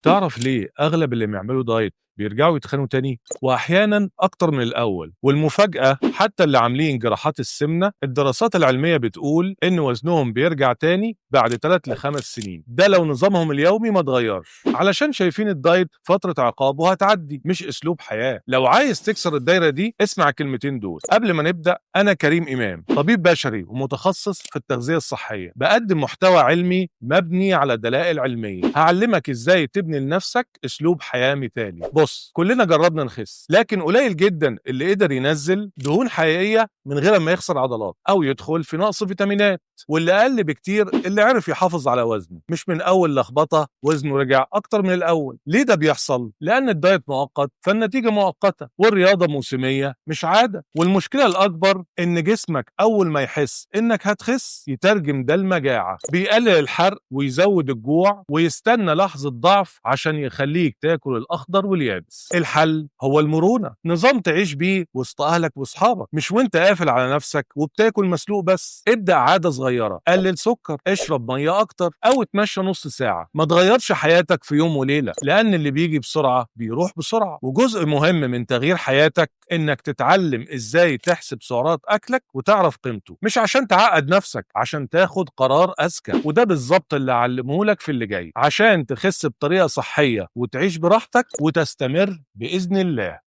تعرف ليه أغلب اللي بيعملوا دايت بيرجعوا يتخنوا تاني؟ وأحيانا أكتر من الأول، والمفاجأة حتى اللي عاملين جراحات السمنة الدراسات العلمية بتقول إن وزنهم بيرجع تاني بعد 3 ل5 سنين، ده لو نظامهم اليومي ما اتغيرش، علشان شايفين الدايت فترة عقاب وهتعدي مش أسلوب حياة. لو عايز تكسر الدايرة دي اسمع الكلمتين دول قبل ما نبدأ. أنا كريم إمام، طبيب بشري ومتخصص في التغذية الصحية، بقدم محتوى علمي مبني على دلائل علمية. هعلمك إزاي تبني لنفسك أسلوب حياة مثالي. بص، كلنا جربنا نخس، لكن قليل جدا اللي قدر ينزل دهون حقيقية من غير ما يخسر عضلات أو يدخل في نقص فيتامينات، واللي أقل بكتير اللي عرف يحافظ على وزنه مش من أول لخبطة وزنه رجع أكتر من الأول. ليه ده بيحصل؟ لأن الدايت مؤقت فالنتيجة مؤقتة، والرياضة موسمية مش عادة. والمشكلة الأكبر إن جسمك أول ما يحس إنك هتخس يترجم ده المجاعة، بيقلل الحرق ويزود الجوع ويستنى لحظة ضعف عشان يخليك تاكل الأخضر واليابس. الحل هو المرونة، نظام تعيش بيه وسط أهلك وأصحابك، مش وانت قافل على نفسك وبتاكل مسلوق بس. ابدأ عادة صغيرة، قلل سكر، اشرب مية أكتر، أو اتمشى نص ساعة. ما تغيرش حياتك في يوم وليلة، لأن اللي بيجي بسرعة بيروح بسرعة. وجزء مهم من تغيير حياتك إنك تتعلم إزاي تحسب سعرات أكلك وتعرف قيمته، مش عشان تعقد نفسك، عشان تاخد قرار أذكى. وده بالظبط اللي علمهولك في اللي جاي، عشان تخس بطريقة صحية وتعيش براحتك وتستمر بإذن الله.